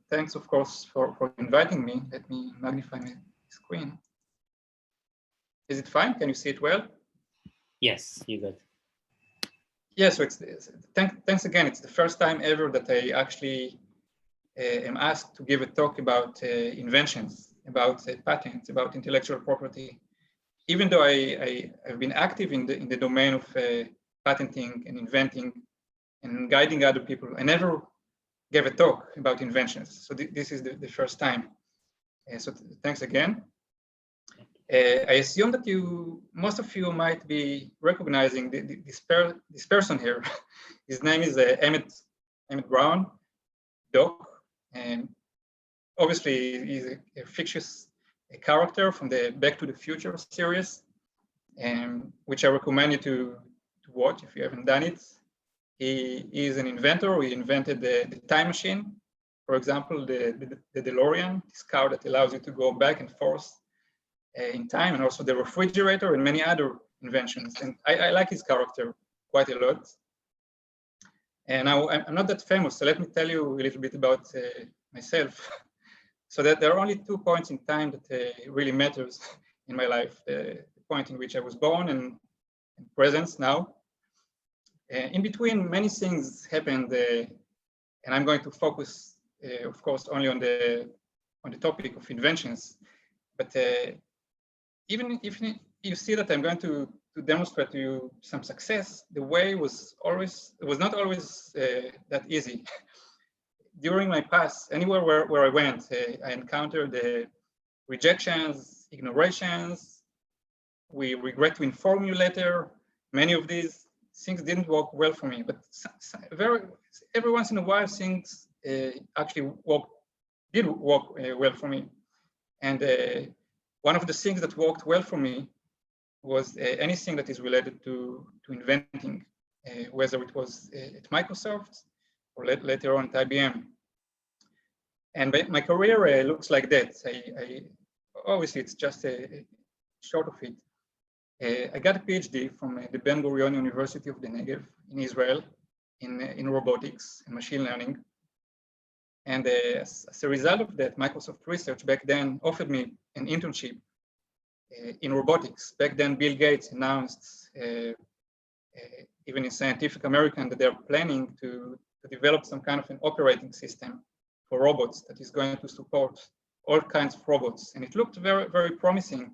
thanks, of course, for inviting me. Let me magnify my screen. Is it fine? Can you see it well? Yes, you good. Yeah, so thanks again. It's the first time ever that I actually am asked to give a talk about inventions, about patents, about intellectual property. Even though I've been active in the domain of patenting and inventing and guiding other people, I never gave a talk about inventions. So this is the first time. So thanks again. I assume that most of you might be recognizing this person here. His name is Emmett Brown, Doc, and obviously he's a fictitious character from the Back to the Future series, which I recommend you to watch if you haven't done it. He is an inventor. He invented the time machine, for example, the DeLorean, this car that allows you to go back and forth in time, and also the refrigerator and many other inventions. And I like his character quite a lot. And now I'm not that famous, so let me tell you a little bit about myself. So that there are only 2 points in time that really matters in my life: the point in which I was born and present now. In between, many things happened, and I'm going to focus, of course, only on the topic of inventions. But even if you see that I'm going to demonstrate to you some success, the way was not always that easy. During my past, anywhere where I went, I encountered rejections, ignorations. We regret to inform you later. Many of these things didn't work well for me, but every once in a while, things actually did work well for me. And one of the things that worked well for me was anything that is related to inventing, whether it was at Microsoft or later on at IBM. And my career looks like that. Obviously, it's just a short of it. I got a PhD from the Ben Gurion University of the Negev in Israel in robotics and machine learning. And as a result of that, Microsoft Research back then offered me an internship in robotics. Back then, Bill Gates announced, even in Scientific American, that they're planning to develop some kind of an operating system for robots that is going to support all kinds of robots. And it looked very, very promising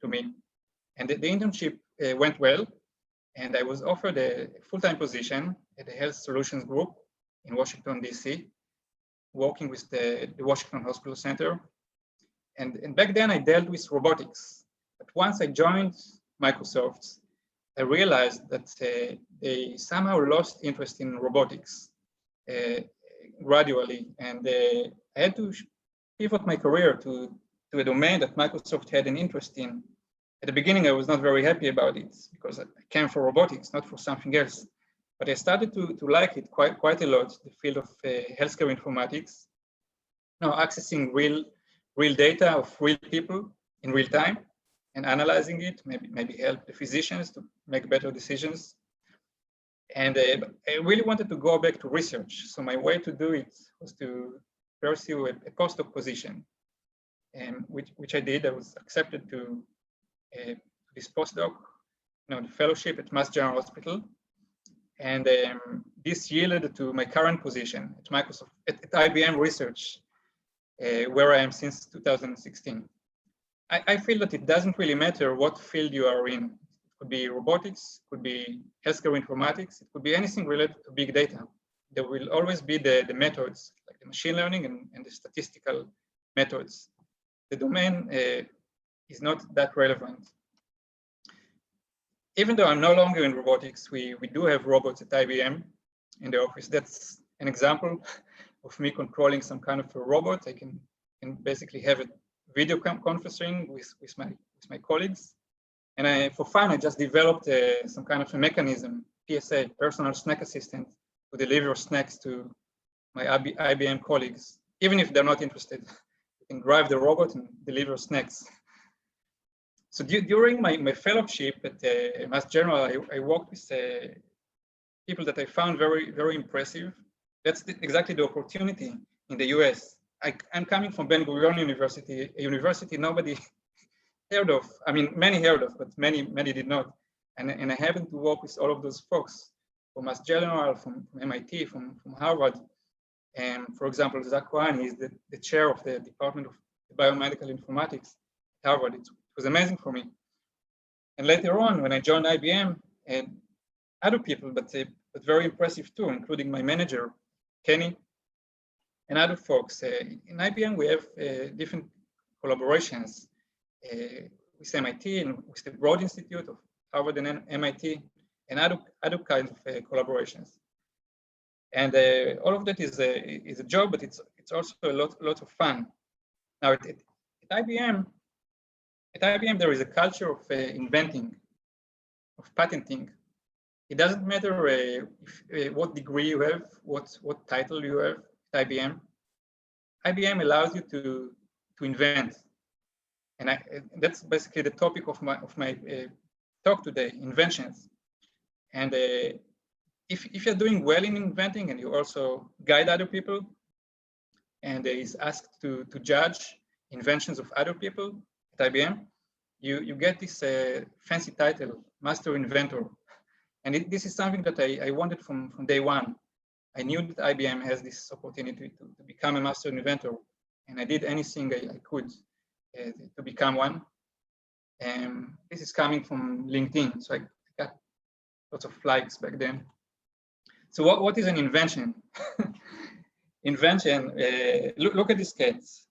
to me. And the internship went well, and I was offered a full-time position at the Health Solutions Group in Washington, DC, working with the Washington Hospital Center. And back then I dealt with robotics. But once I joined Microsoft, I realized that they somehow lost interest in robotics gradually. And I had to pivot my career to a domain that Microsoft had an interest in. At the beginning, I was not very happy about it because I came for robotics, not for something else. But I started to like it quite a lot, the field of healthcare informatics. Now, accessing real data of real people in real time and analyzing it, maybe help the physicians to make better decisions. And I really wanted to go back to research. So my way to do it was to pursue a postdoc position, which I did. I was accepted to this postdoc, the fellowship at Mass General Hospital. And this yielded to my current position at Microsoft, at IBM Research, where I am since 2016. I feel that it doesn't really matter what field you are in. It could be robotics, it could be healthcare informatics, it could be anything related to big data. There will always be the methods, like the machine learning and the statistical methods. The domain is not that relevant. Even though I'm no longer in robotics, we do have robots at IBM in the office. That's an example of me controlling some kind of a robot. I can basically have a video conferencing with my colleagues. And for fun, I just developed some kind of a mechanism, PSA, personal snack assistant, to deliver snacks to my IBM colleagues, even if they're not interested. You can drive the robot and deliver snacks. So during my fellowship at Mass General, I worked with people that I found very, very impressive. That's exactly the opportunity in the US. I'm coming from Ben Gurion University, a university nobody heard of. I mean, many heard of, but many did not. And I happened to work with all of those folks from Mass General, from MIT, from Harvard. And for example, Zach Cohen is the chair of the Department of Biomedical Informatics at Harvard. It was amazing for me. And later on, when I joined IBM, and other people, but very impressive too, including my manager, Kenny, and other folks. In IBM, we have different collaborations with MIT and with the Broad Institute of Harvard and MIT, and other kinds of collaborations. And all of that is a job, but it's also a lot of fun. Now at IBM, there is a culture of inventing, of patenting. It doesn't matter what degree you have, what title you have at IBM. IBM allows you to invent, and that's basically the topic of my talk today: inventions. And if you're doing well in inventing, and you also guide other people, and is asked to judge inventions of other people at IBM, you get this fancy title, Master Inventor. And this is something that I wanted from day one. I knew that IBM has this opportunity to become a master inventor, and I did anything I could to become one. And this is coming from LinkedIn, so I got lots of likes back then. So what is an invention? Invention, look at these cats.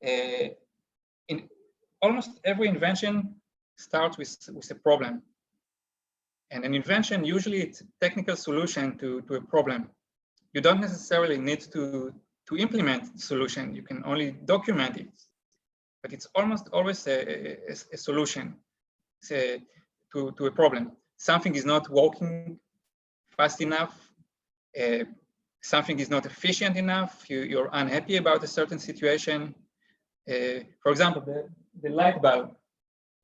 In almost every invention starts with a problem. And an invention, usually it's a technical solution to a problem. You don't necessarily need to implement the solution. You can only document it. But it's almost always a solution to a problem. Something is not working fast enough. Something is not efficient enough. You're unhappy about a certain situation. For example, the light bulb.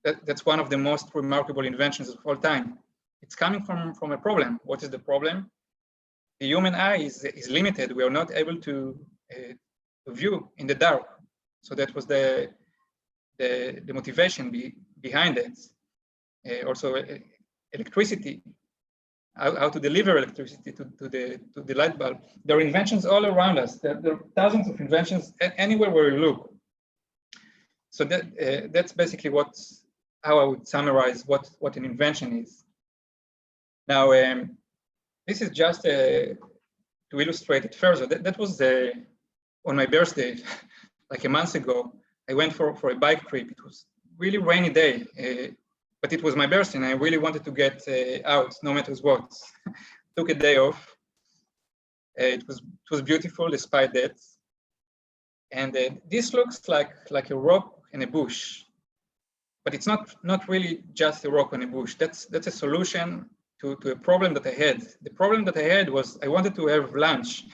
That's one of the most remarkable inventions of all time. It's coming from a problem. What is the problem? The human eye is limited. We are not able to view in the dark. So that was the motivation behind it. Also, electricity, how to deliver electricity to the light bulb. There are inventions all around us. There are thousands of inventions anywhere where you look. So that's basically how I would summarize what an invention is. Now, this is just to illustrate it further. That was on my birthday, like a month ago. I went for a bike trip. It was really rainy day, but it was my birthday, and I really wanted to get out, no matter what. Took a day off. It was beautiful despite that. And this looks like a rock in a bush, but it's not really just a rock on a bush. That's a solution to a problem that I had. The problem that I had was I wanted to have lunch,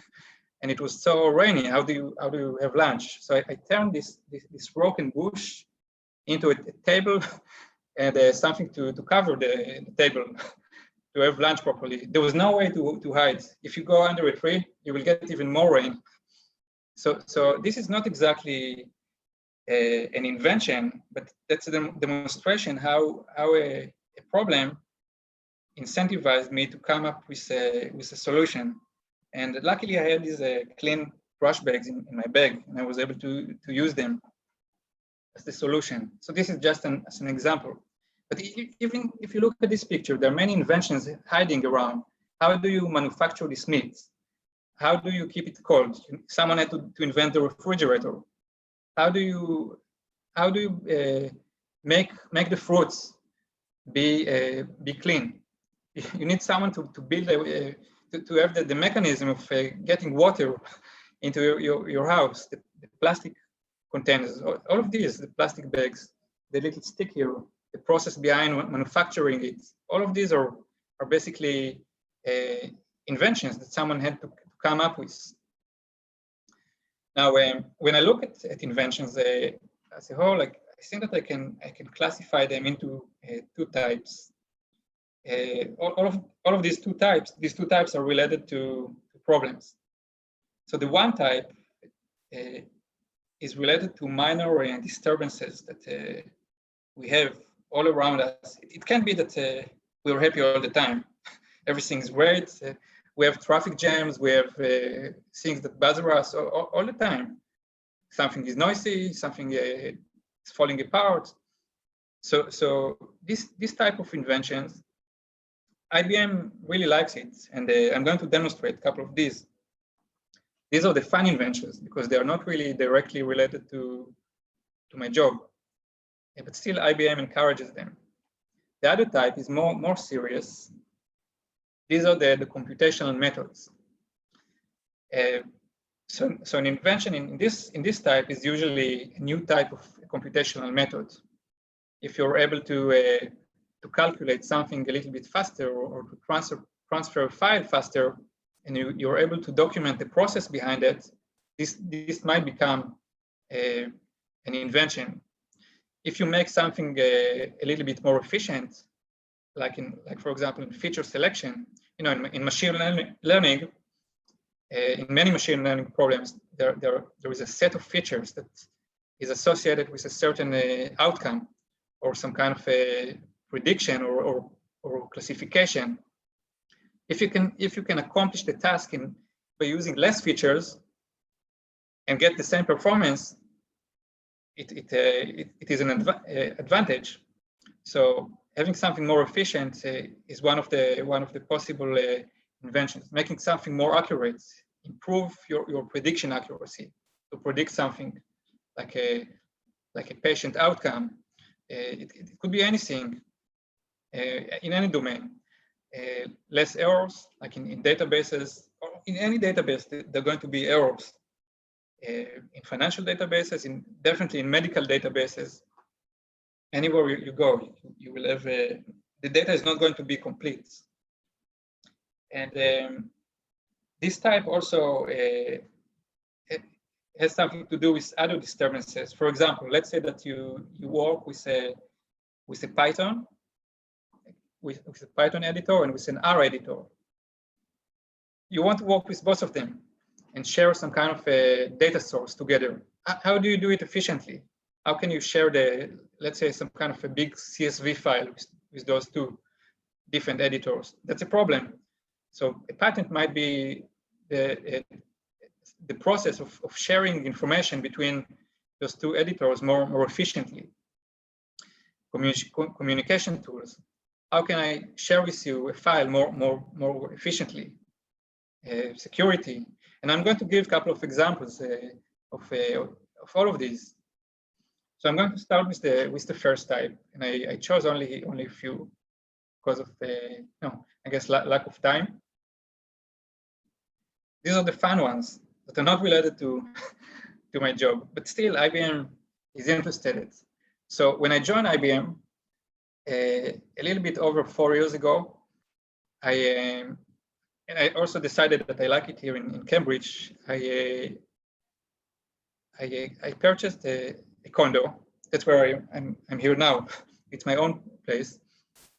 and it was so rainy. How do you have lunch? So I turned this broken bush into a table and something to cover the table to have lunch properly. There was no way to hide. If you go under a tree, you will get even more rain. So this is not exactly an invention, but that's a demonstration how a problem incentivized me to come up with a solution. And luckily I had these clean brush bags in my bag, and I was able to use them as the solution. So this is just as an example. But even if you look at this picture, there are many inventions hiding around. How do you manufacture this meat? How do you keep it cold? Someone had to invent a refrigerator. How do you make the fruits be clean? You need someone to build to have the mechanism of getting water into your house. The plastic containers, all of these, the plastic bags, the little stick here, the process behind manufacturing it. All of these are basically inventions that someone had to come up with. Now, when I look at inventions as a whole, like, I think that I can classify them into two types. All of these two types are related to problems. So the one type is related to minor disturbances that we have all around us. It can be that we're happy all the time. Everything's great. We have traffic jams. We have things that bother us all the time. Something is noisy. Something is falling apart. So this type of inventions, IBM really likes it, and I'm going to demonstrate a couple of these. These are the fun inventions because they are not really directly related to my job, but still IBM encourages them. The other type is more serious. These are the computational methods. So an invention in this type is usually a new type of computational method. If you're able to calculate something a little bit faster or to transfer a file faster, and you're able to document the process behind it, this might become an invention. If you make something a little bit more efficient, like for example in feature selection, in machine learning, in many machine learning problems, there is a set of features that is associated with a certain outcome or some kind of a prediction or classification. If you can accomplish the task by using less features and get the same performance, it is an advantage. So having something more efficient is one of the possible inventions. Making something more accurate, improve your prediction accuracy to predict something like a patient outcome. It could be anything in any domain. Less errors, like in databases, or in any database, there are going to be errors. In financial databases, definitely in medical databases, anywhere you go, you will have, the data is not going to be complete. And this type also has something to do with other disturbances. For example, let's say that you work with a Python, with a Python editor and with an R editor. You want to work with both of them and share some kind of a data source together. How do you do it efficiently? How can you share let's say, some kind of a big CSV file with those two different editors? That's a problem. So a patent might be the process of sharing information between those two editors more efficiently. Communication tools. How can I share with you a file more efficiently? Security. And I'm going to give a couple of examples of all of these. So I'm going to start with the first type, and I chose only a few because of I guess lack of time. These are the fun ones that are not related to my job, but still IBM is interested in. So when I joined IBM a little bit over 4 years ago, and I also decided that I like it here in Cambridge. I purchased a condo. That's where I'm here now. It's my own place.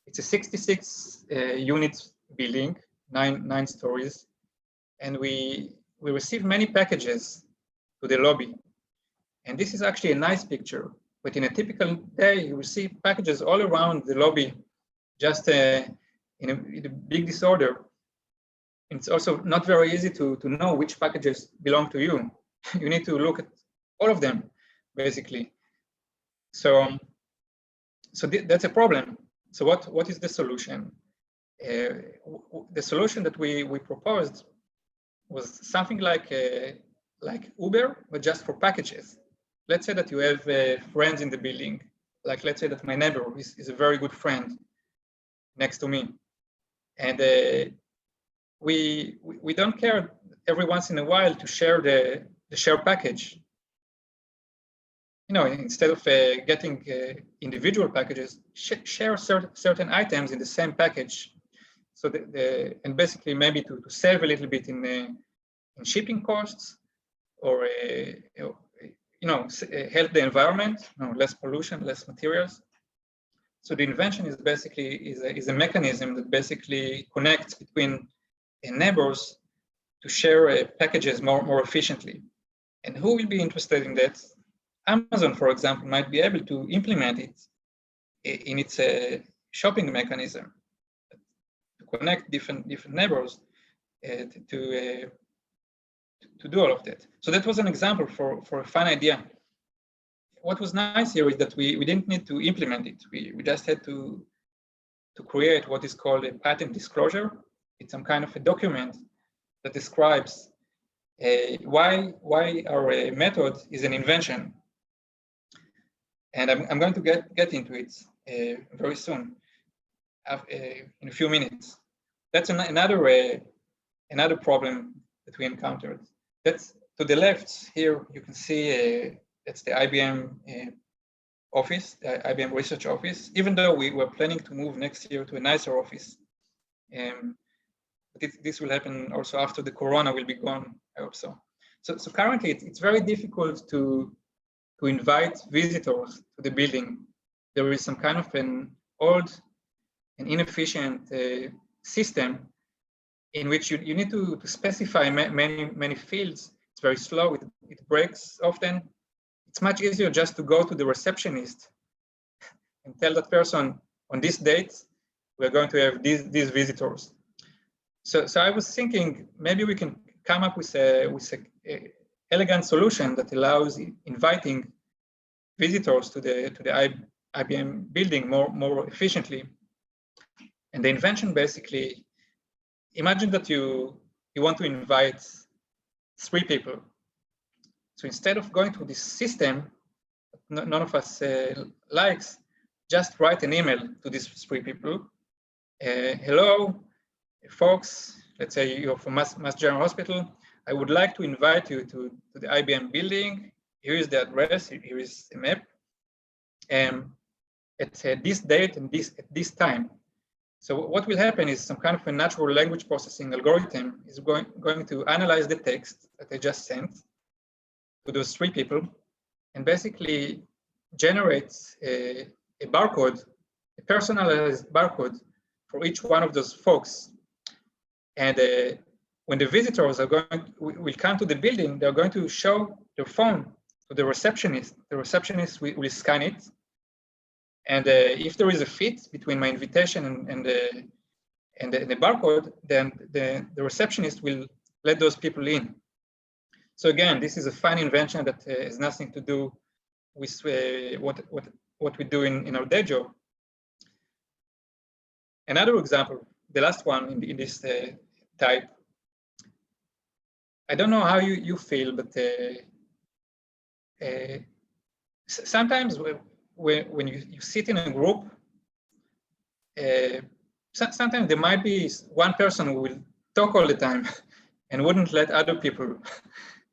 It's a 66 unit building, nine stories, and we received many packages to the lobby. And this is actually a nice picture. But in a typical day, you receive packages all around the lobby, just in a big disorder. It's also not very easy to know which packages belong to you. You need to look at all of them, basically. So that's a problem. So what is the solution? The solution that we proposed was something like Uber, but just for packages. Let's say that you have friends in the building. Like let's say that my neighbor is a very good friend next to me, and we don't care every once in a while to share the share package. Instead of getting individual packages, share certain items in the same package. So and basically maybe to save a little bit in shipping costs, or help the environment, less pollution, less materials. So the invention is basically is a mechanism that basically connects between neighbors to share packages more efficiently. And who will be interested in that? Amazon, for example, might be able to implement it in its shopping mechanism to connect different neighbors to do all of that. So that was an example for a fun idea. What was nice here is that we didn't need to implement it. We just had to create what is called a patent disclosure. It's some kind of a document that describes why our method is an invention. And I'm going to get into it very soon, in a few minutes. That's another problem that we encountered. That's to the left here. You can see that's the IBM office, the IBM research office. Even though we were planning to move next year to a nicer office, but this will happen also after the corona will be gone. I hope so. So currently it's very difficult to invite visitors to the building. There is some kind of an old and inefficient system in which you need to specify many fields. It's very slow, it breaks often. It's much easier just to go to the receptionist and tell that person, on this date, we're going to have these visitors. So I was thinking maybe we can come up with a elegant solution that allows inviting visitors to the IBM building more efficiently. And the invention basically, imagine that you want to invite 3 people. So instead of going to this system, none of us likes, just write an email to these 3 people. Hello, folks, let's say you're from Mass General Hospital. I would like to invite you to the IBM building. Here is the address, here is a map. At this date and at this time. So what will happen is some kind of a natural language processing algorithm is going to analyze the text that I just sent to those 3 people and basically generates a barcode, a personalized barcode for each one of those folks. And when the visitors will come to the building, they're going to show their phone to the receptionist. The receptionist will scan it. And if there is a fit between my invitation and the barcode, then the receptionist will let those people in. So again, this is a fun invention that has nothing to do with what we do in our day job. Another example, the last one in this type. I don't know how you feel, but sometimes when you sit in a group, sometimes there might be one person who will talk all the time and wouldn't let other people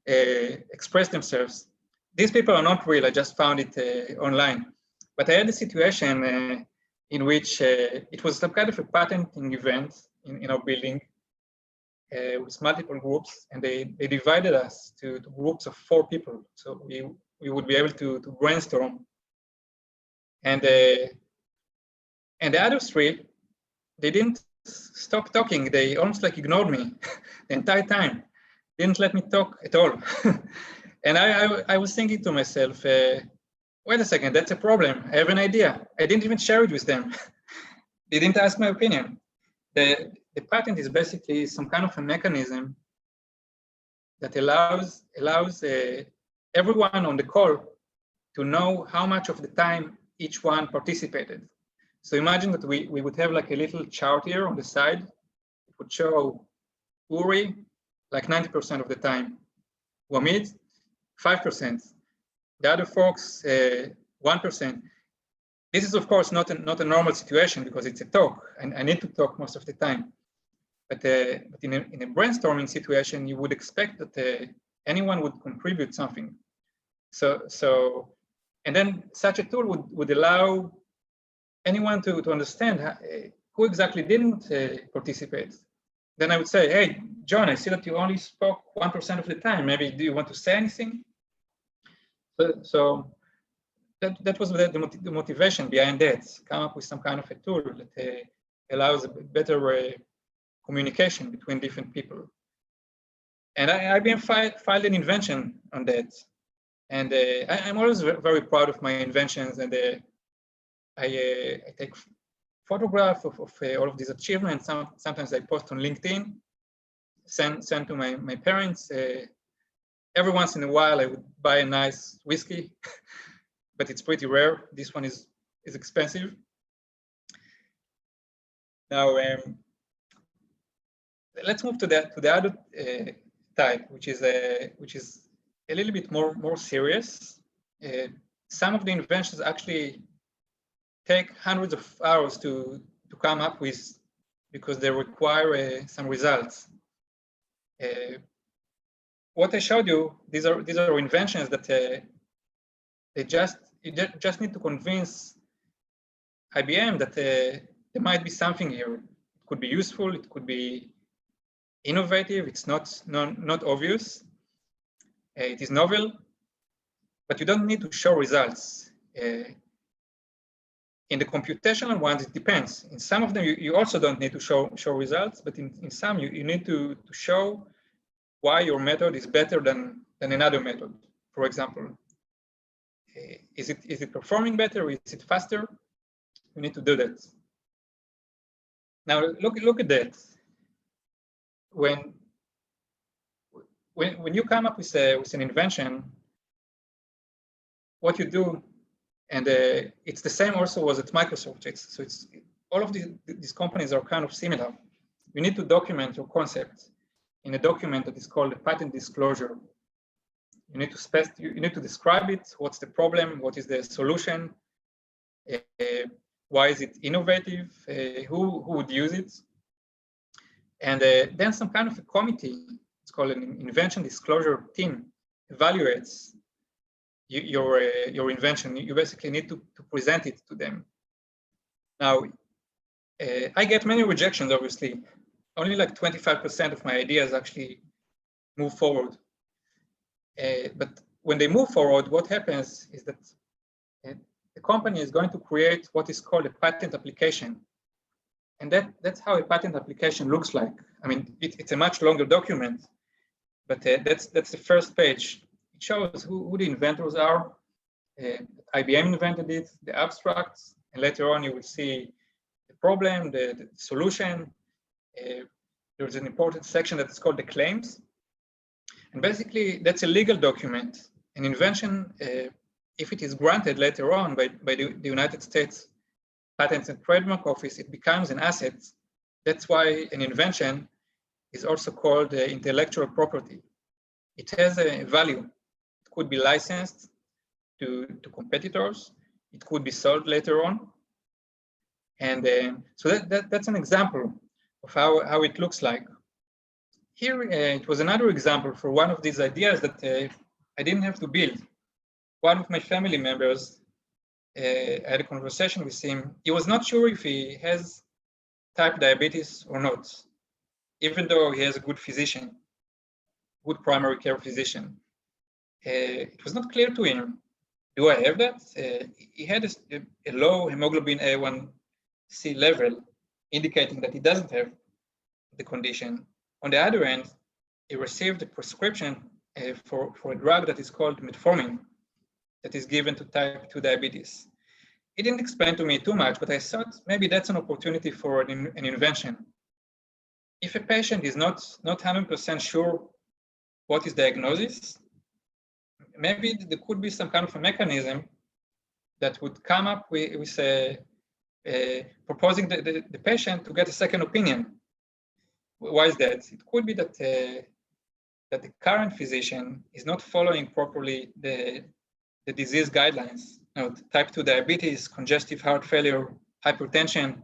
express themselves. These people are not real, I just found it online. But I had a situation in which it was some kind of a patenting event in our building with multiple groups, and they divided us to groups of 4 people. So we would be able to brainstorm. And the other 3, they didn't stop talking. They almost like ignored me the entire time. Didn't let me talk at all. And I was thinking to myself, wait a second, that's a problem. I have an idea. I didn't even share it with them. They didn't ask my opinion. The patent is basically some kind of a mechanism that allows everyone on the call to know how much of the time each one participated. So imagine that we would have like a little chart here on the side. It would show Uri like 90% of the time, Wamid 5%, the other folks 1%. This is of course not a normal situation because it's a talk, and I need to talk most of the time. But in a brainstorming situation, you would expect that anyone would contribute something. So and then such a tool would allow anyone to understand who exactly didn't participate. Then I would say, hey, John, I see that you only spoke 1% of the time. Maybe do you want to say anything? So that was the motivation behind that. Come up with some kind of a tool that allows a better communication between different people. And IBM filed an invention on that. And I'm always very proud of my inventions, and I take photograph of all of these achievements. Sometimes I post on LinkedIn, send to my parents. Every once in a while, I would buy a nice whiskey, but it's pretty rare. This one is expensive. Now, let's move to the other type, which is a little bit more serious. Some of the inventions actually take hundreds of hours to come up with, because they require some results. What I showed you, these are inventions that you just need to convince IBM that there might be something here. It could be useful, it could be innovative, it's not obvious, it is novel, but you don't need to show results. In the computational ones, it depends. In some of them, you also don't need to show results, but in some, you need to show why your method is better than another method. For example, is it performing better? Is it faster? You need to do that. Now look at that. When you come up with an invention, what you do, and it's the same also as at Microsoft. So it's all of these companies are kind of similar. You need to document your concept in a document that is called a patent disclosure. You need to describe it. What's the problem? What is the solution? Why is it innovative? Who would use it? And then some kind of a committee, it's called an invention disclosure team, evaluates your invention. You basically need to present it to them. Now, I get many rejections, obviously. Only like 25% of my ideas actually move forward. But when they move forward, what happens is that the company is going to create what is called a patent application. And that's how a patent application looks like. I mean, it's a much longer document, but that's the first page. It shows who the inventors are. IBM invented it, the abstracts, and later on you will see the problem, the solution. There's an important section that is called the claims. And basically, that's a legal document. An invention, if it is granted later on by the United States Patents and Trademark Office, it becomes an asset. That's why an invention is also called intellectual property. It has a value. It could be licensed to competitors. It could be sold later on. And so that's an example of how it looks like. Here, it was another example for one of these ideas that I didn't have to build. One of my family members, I had a conversation with him. He was not sure if he has type diabetes or not, even though he has a good physician, good primary care physician. It was not clear to him, do I have that? He had a low hemoglobin A1C level, indicating that he doesn't have the condition. On the other hand, he received a prescription for a drug that is called metformin, that is given to type 2 diabetes. He didn't explain to me too much, but I thought maybe that's an opportunity for an invention. If a patient is not 100% sure what his diagnosis, maybe there could be some kind of a mechanism that would come up with proposing the patient to get a second opinion. Why is that? It could be that the current physician is not following properly the disease guidelines. Type 2 diabetes, congestive heart failure, hypertension.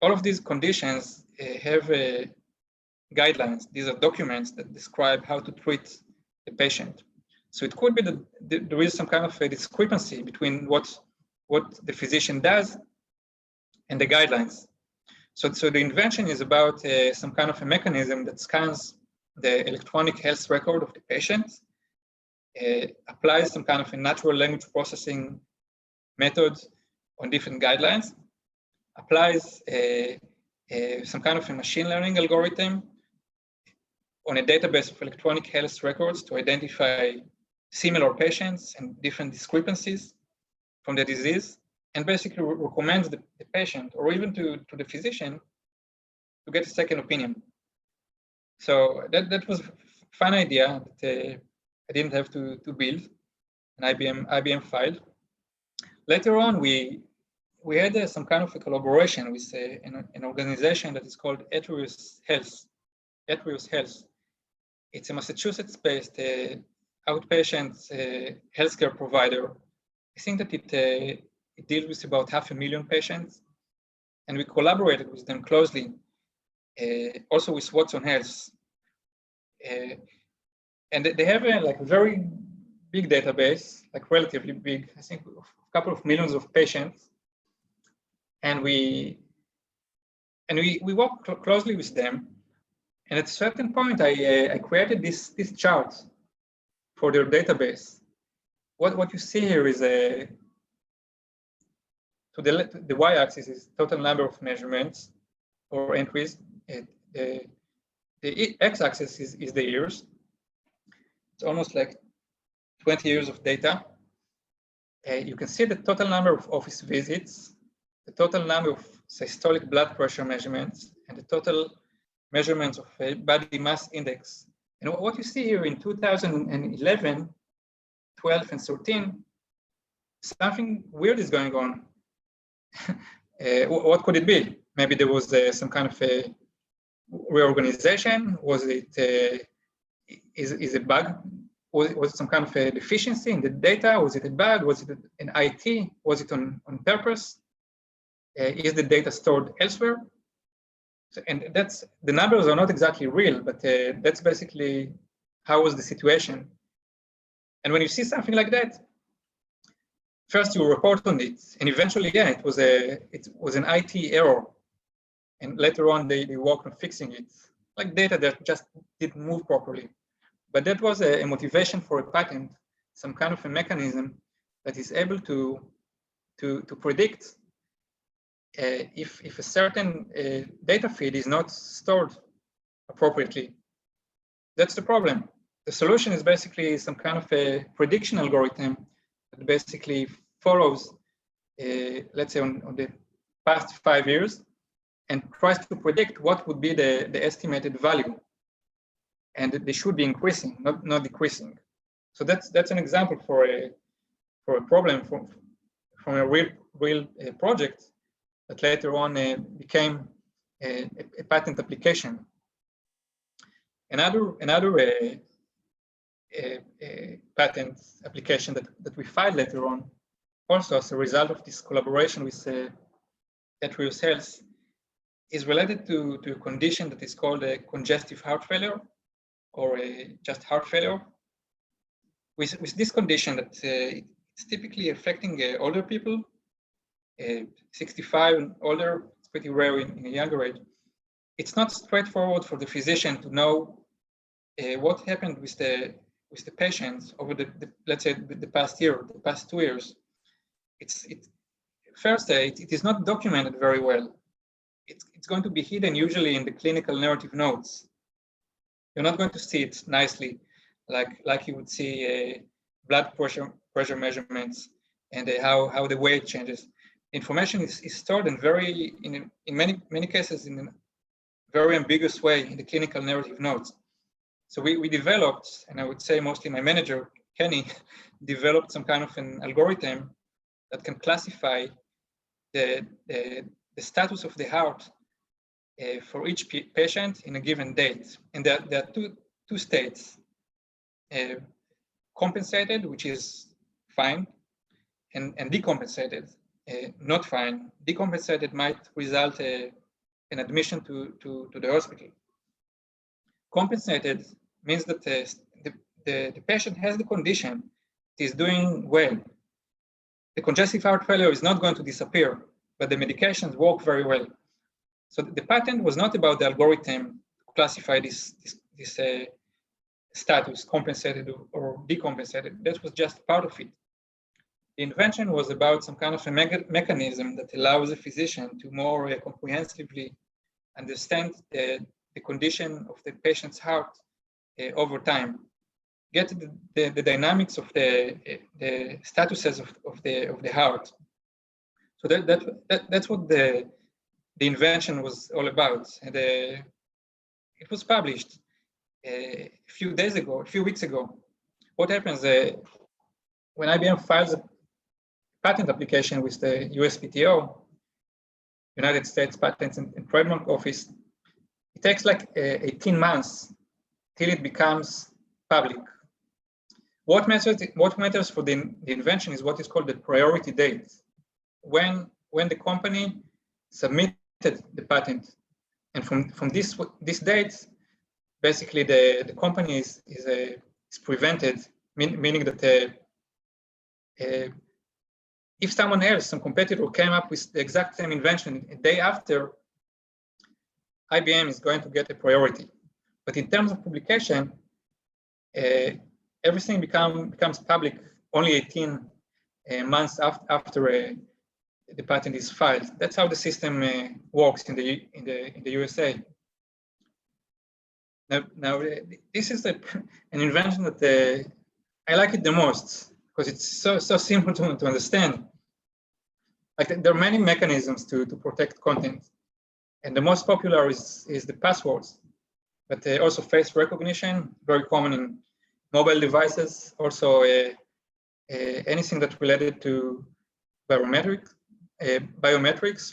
All of these conditions have guidelines. These are documents that describe how to treat the patient. So it could be that there is some kind of a discrepancy between what the physician does and the guidelines. So the invention is about some kind of a mechanism that scans the electronic health record of the patient, applies some kind of a natural language processing method on different guidelines, applies some kind of a machine learning algorithm, on a database of electronic health records to identify similar patients and different discrepancies from the disease, and basically recommends the patient or even to the physician to get a second opinion. So that was a fun idea that I didn't have to build an IBM file. Later on, we had some kind of a collaboration with an organization that is called Atrius Health. It's a Massachusetts-based outpatient healthcare provider. I think that it deals with about 500,000 patients, and we collaborated with them closely, also with Watson Health. And they have a very big database, like relatively big, I think a couple of millions of patients. And we work closely with them. And at a certain point, I created this chart for their database. What you see here is to the y-axis is total number of measurements or entries. The x-axis is the years. It's almost like 20 years of data. You can see the total number of office visits, the total number of systolic blood pressure measurements, and the total measurements of body mass index. And what you see here in 2011, 12, and 13, something weird is going on. What could it be? Maybe there was some kind of a reorganization. Was it is a bug? Was it some kind of a deficiency in the data? Was it a bug? Was it an IT? Was it on purpose? Is the data stored elsewhere? So, and that's, the numbers are not exactly real, but that's basically how was the situation. And when you see something like that, first you report on it, and eventually, yeah, it was an IT error, and later on they worked on fixing it, like data that just didn't move properly. But that was a motivation for a patent, some kind of a mechanism that is able to predict if a certain data feed is not stored appropriately. That's the problem. The solution is basically some kind of a prediction algorithm that basically follows, let's say, on the past 5 years and tries to predict what would be the estimated value. And they should be increasing, not decreasing. So that's an example for a problem from a real project that later on became a patent application. Another patent application that we filed later on, also as a result of this collaboration with Atrius Health, is related to a condition that is called a congestive heart failure, or just heart failure. With this condition that it's typically affecting older people, 65 and older. It's pretty rare in a younger age. It's not straightforward for the physician to know what happened with the patients over let's say the past year, the past 2 years. First, it is not documented very well. It's going to be hidden usually in the clinical narrative notes. You're not going to see it nicely, like you would see blood pressure measurements and how the weight changes. Information is stored in many cases in a very ambiguous way in the clinical narrative notes. So we developed, and I would say mostly my manager, Kenny, developed some kind of an algorithm that can classify the status of the heart for each patient in a given date. And there are two states, compensated, which is fine, and decompensated, not fine. Decompensated might result in admission to the hospital. Compensated means that the patient has the condition, it is doing well. The congestive heart failure is not going to disappear, but the medications work very well. So the patent was not about the algorithm to classify this status, compensated or decompensated. That was just part of it. The invention was about some kind of a mechanism that allows a physician to more comprehensively understand the condition of the patient's heart over time, get the dynamics of the statuses of the heart. So that's what the invention was all about. And it was published a few weeks ago. What happens when IBM files a patent application with the USPTO, United States Patents and Trademark Office, it takes like 18 months till it becomes public. What matters for the invention is what is called the priority date. When the company submitted the patent, and from this date, basically the company is prevented, meaning that if someone else, some competitor, came up with the exact same invention a day after, IBM is going to get a priority. But in terms of publication, everything becomes public only 18 months after the patent is filed. That's how the system works in the USA. Now this is an invention that I like it the most because it's so simple to understand. Like there are many mechanisms to protect content, and the most popular is the passwords, but also face recognition, very common in mobile devices. Also, anything that's related to biometrics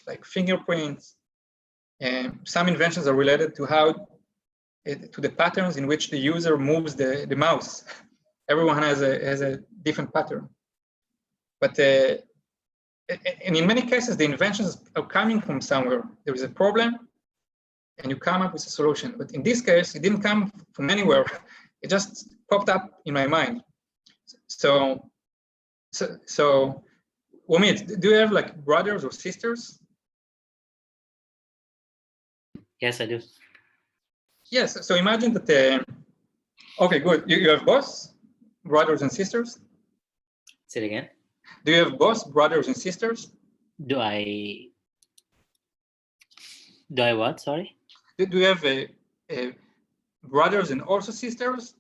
like fingerprints. And some inventions are related to to the patterns in which the user moves the mouse. Everyone has a different pattern. But and in many cases, the inventions are coming from somewhere. There is a problem, and you come up with a solution. But in this case, it didn't come from anywhere. It just popped up in my mind. So Womit, do you have like brothers or sisters? Yes, I do. Yes. So imagine that. Okay, good. You have both brothers and sisters. Say it again. Do you have both brothers and sisters? Do I what? Sorry. Do you have brothers and also sisters,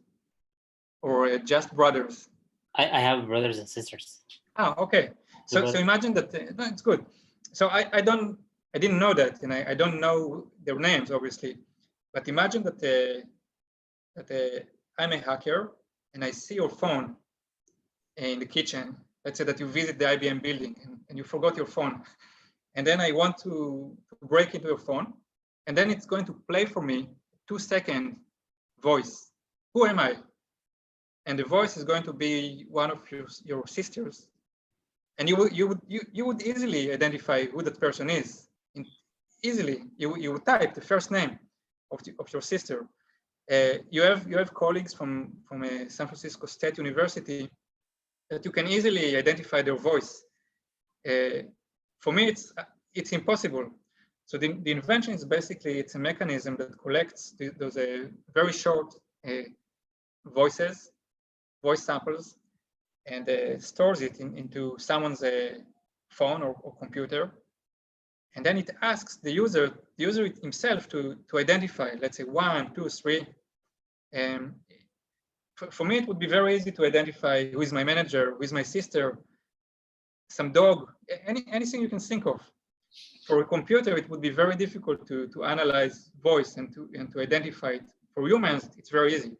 or just brothers? I have brothers and sisters. Oh, okay. So imagine that. No, it's good. So I didn't know that, and I don't know their names, obviously. But imagine that I'm a hacker, and I see your phone in the kitchen. Let's say that you visit the IBM building, and you forgot your phone. And then I want to break into your phone, and then it's going to play for me 2-second voice. Who am I? And the voice is going to be one of your sisters. And you would easily identify who that person is. Easily, you would type the first name of your sister. You have colleagues from San Francisco State University that you can easily identify their voice. For me, it's impossible. So the invention is basically, it's a mechanism that collects those very short voice samples, and stores it into someone's phone or computer. And then it asks the user himself to identify, let's say 1, 2, 3. For me, it would be very easy to identify who is my manager, who is my sister, some dog, anything you can think of. For a computer, it would be very difficult to analyze voice and to identify it. For humans, it's very easy.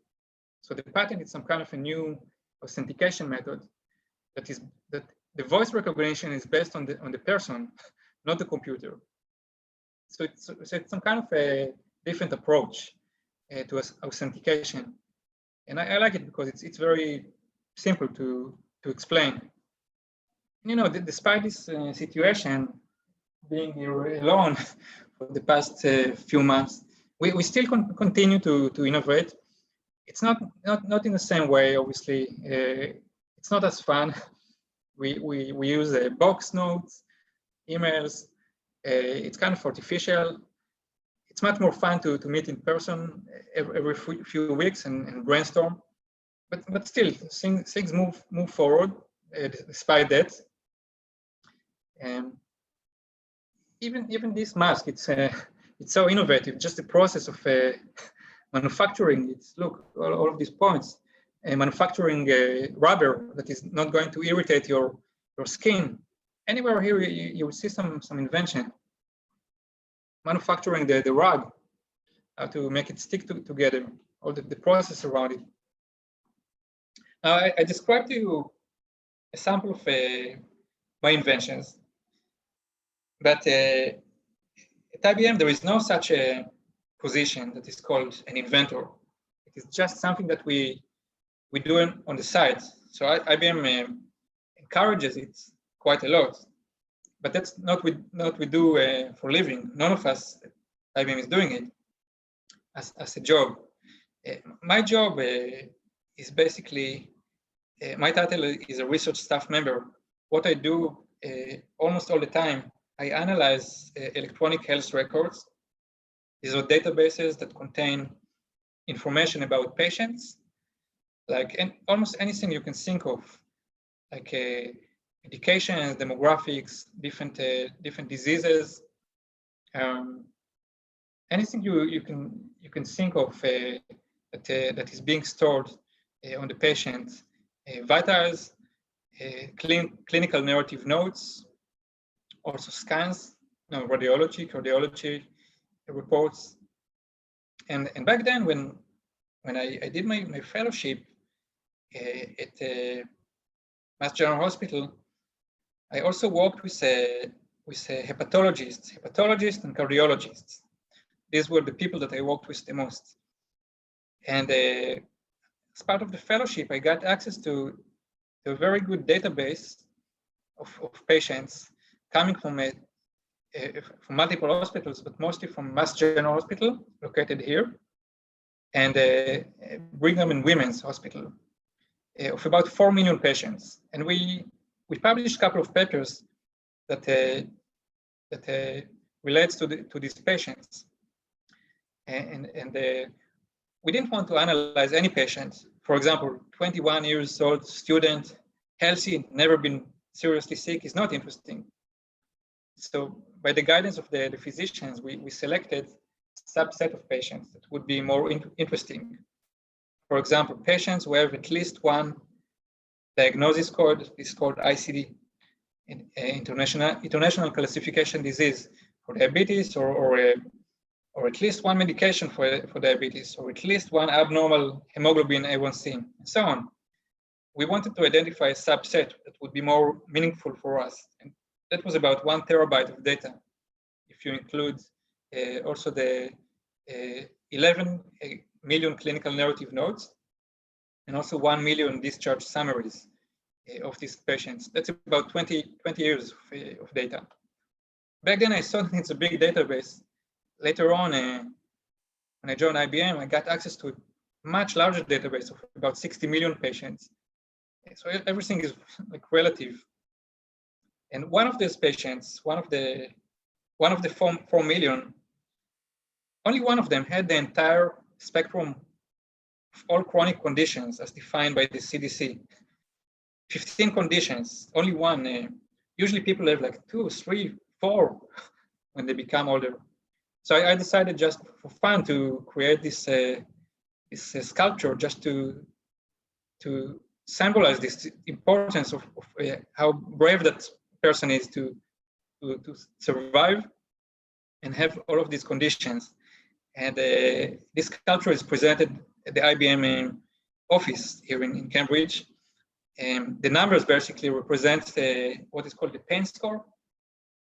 So the patent is some kind of a new authentication method that the voice recognition is based on the person, not the computer. So it's some kind of a different approach to authentication, and I like it because it's very simple to explain. You know, despite this situation, being here alone for the past few months, we still continue to innovate. It's not in the same way, obviously. It's not as fun. We use box notes, emails. It's kind of artificial. It's much more fun to meet in person every few weeks and brainstorm. But still, things move forward despite that. Even this mask, it's so innovative. Just the process of manufacturing it. Look, all of these points. Manufacturing rubber that is not going to irritate your skin. Anywhere here, you will see some invention. Manufacturing the rug, how to make it stick together, all the process around it. Now, I described to you a sample of my inventions, but at IBM, there is no such a position that is called an inventor. It is just something that we do on the side. So IBM encourages it quite a lot, but that's not what we do for a living. None of us at IBM is doing it as a job. My job is basically, my title is a research staff member. What I do almost all the time, I analyze electronic health records. These are databases that contain information about patients, like almost anything you can think of, like medications, demographics, different diseases, anything you can think of that is being stored on the patient, vitals, clinical narrative notes, also scans, radiology, cardiology reports. And back then, when I did my fellowship at Mass General Hospital, I also worked with hepatologists and cardiologists. These were the people that I worked with the most. And as part of the fellowship, I got access to a very good database of patients coming from multiple hospitals, but mostly from Mass General Hospital, located here, and Brigham and Women's Hospital, of about 4 million patients. And we published a couple of papers that relates to these patients. And we didn't want to analyze any patient. For example, 21 years old student, healthy, never been seriously sick is not interesting. So by the guidance of the physicians, we selected a subset of patients that would be more interesting. For example, patients who have at least one diagnosis code is called ICD, International Classification Disease for diabetes, or at least one medication for diabetes, or at least one abnormal hemoglobin A1C, and so on. We wanted to identify a subset that would be more meaningful for us. And that was about 1 terabyte of data, if you include also the 11 million clinical narrative notes, and also 1 million discharge summaries of these patients. That's about 20 years of data. Back then, I saw that it's a big database. Later on, when I joined IBM, I got access to a much larger database of about 60 million patients. So everything is like relative. And one of these patients, one of the 4 million, only one of them had the entire spectrum of all chronic conditions as defined by the CDC. 15 conditions, only one. Usually people have like 2, 3, 4 when they become older. So I decided just for fun to create this sculpture, just to symbolize this importance of how brave that person is to survive and have all of these conditions. And this sculpture is presented at the IBM office here in Cambridge. The numbers basically represent what is called the pain score.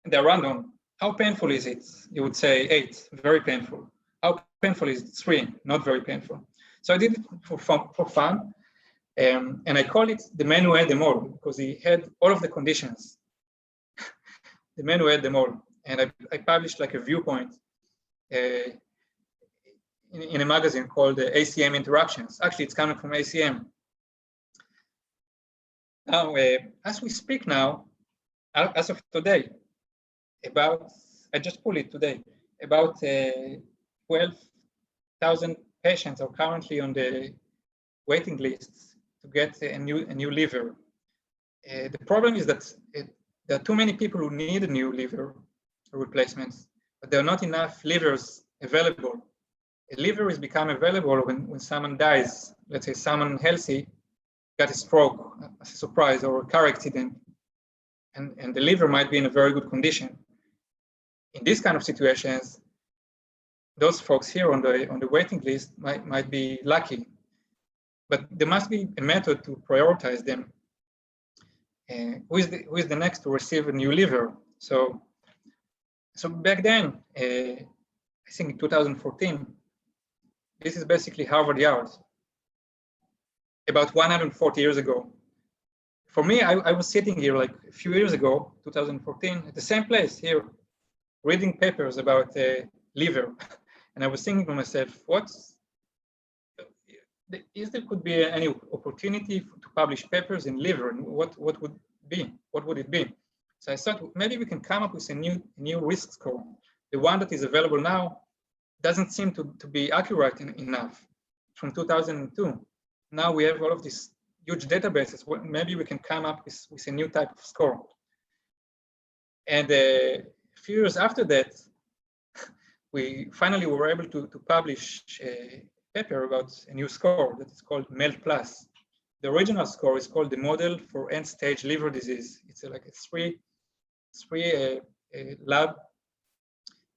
And they're random. How painful is it? You would say 8, very painful. How painful is it? 3, not very painful. So I did it for fun. And I call it the man who had them all, because he had all of the conditions. The man who had them all. And I published like a viewpoint in a magazine called ACM Interactions. Actually, it's coming from ACM. Now, as we speak now, as of today, I just pulled it today, about 12,000 patients are currently on the waiting lists to get a new liver. The problem is that there are too many people who need a new liver replacements, but there are not enough livers available. a liver is become available when someone dies. Let's say someone healthy got a stroke as a surprise or a car accident, and the liver might be in a very good condition. In these kind of situations, those folks here on the waiting list might be lucky, but there must be a method to prioritize them. Who is the next to receive a new liver? So back then, I think in 2014, this is basically Harvard Yard, about 140 years ago. For me, I was sitting here like a few years ago, 2014, at the same place here, reading papers about liver. And I was thinking to myself, there could be any opportunity to publish papers in liver, and what would it be? So I thought maybe we can come up with a new risk score. The one that is available now doesn't seem to be accurate enough. From 2002, now we have all of these huge databases. Maybe we can come up with a new type of score. And a few years after that, we finally were able to publish a paper about a new score that is called MELD+. The original score is called the Model for End-Stage Liver Disease. It's like a three lab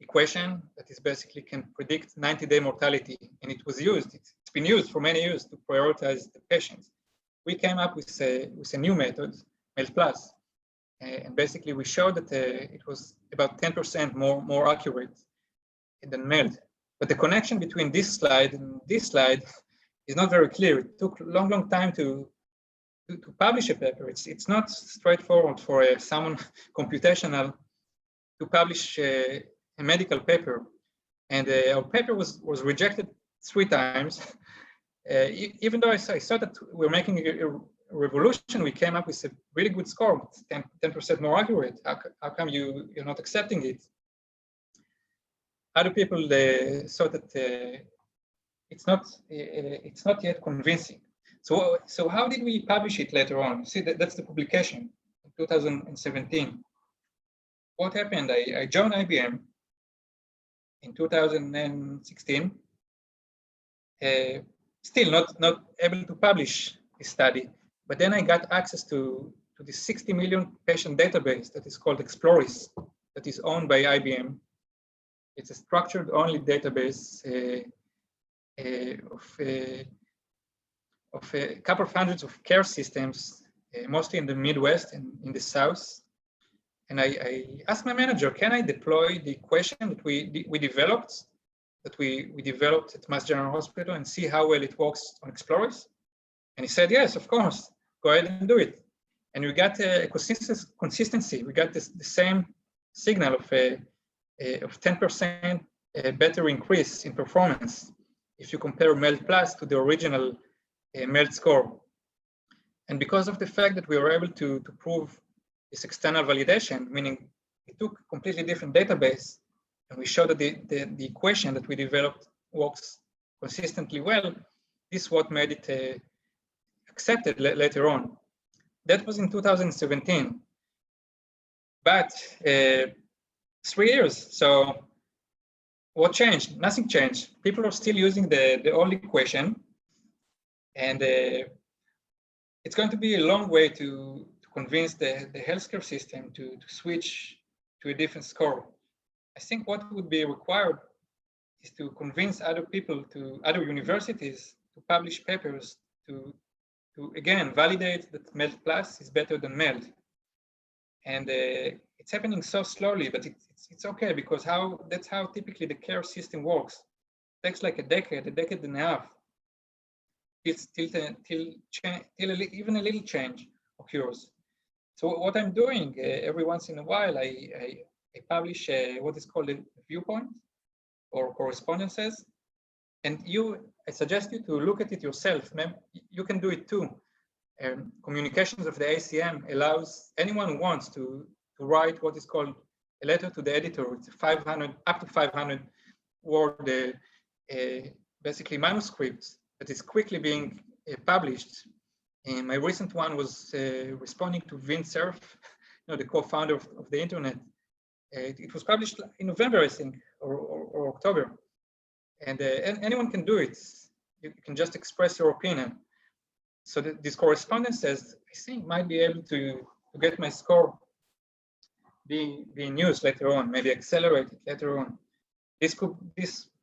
equation that is basically can predict 90-day mortality, and it was used. It's been used for many years to prioritize the patients. We came up with a new method, MELD+, and basically we showed that it was about 10% more accurate than MELD. But the connection between this slide and this slide is not very clear. It took a long time to publish a paper. It's not straightforward for someone computational to publish a medical paper. And our paper was rejected 3 times. Even though I thought that we're making a revolution, we came up with a really good score, 10% more accurate. How come you're not accepting it? Other people thought that it's not yet convincing. So how did we publish it later on? See, that's the publication in 2017. What happened? I joined IBM in 2016. Still not able to publish a study, but then I got access to the 60 million patient database that is called Exploris, that is owned by IBM. It's a structured only database of a couple of hundreds of care systems, mostly in the Midwest and in the South. And I asked my manager, can I deploy the equation that we developed, at Mass General Hospital, and see how well it works on Exploris? And he said, yes, of course, go ahead and do it. And we got a consistency. We got the same signal of 10% better increase in performance if you compare MELD+ to the original MELD score. And because of the fact that we were able to prove this external validation, meaning we took a completely different database and we showed that the equation that we developed works consistently well, this is what made it accepted later on. That was in 2017. But 3 years, so what changed? Nothing changed. People are still using the old equation, and it's going to be a long way to convince the healthcare system to switch to a different score. I think what would be required is to convince other people, other universities, to publish papers to again validate that MELD+ is better than MELD. And it's happening so slowly, but it's okay, because that's how typically the care system works. It takes like a decade and a half till even a little change occurs. So what I'm doing every once in a while, I publish what is called a viewpoint or correspondences, and I suggest you to look at it yourself. You can do it too. Communications of the ACM allows anyone who wants to write what is called a letter to the editor. It's up to 500 word, basically manuscripts that is quickly being published. And my recent one was responding to Vint Cerf, the co-founder of the internet. It was published in November, I think, or October. And anyone can do it. You can just express your opinion. So this correspondence says, I think might be able to get my score being used later on, maybe accelerated later on. This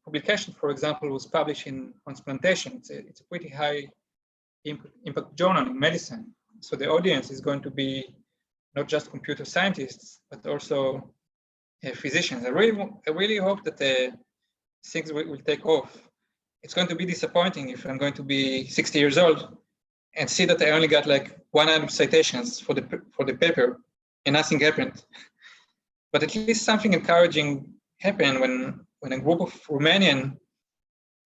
publication, for example, was published in Transplantation. It's a pretty high impact journal in medicine. So the audience is going to be not just computer scientists, but also physicians. I really hope that things will take off. It's going to be disappointing if I'm going to be 60 years old and see that I only got like 100 citations for the paper and nothing happened. But at least something encouraging happened when a group of Romanian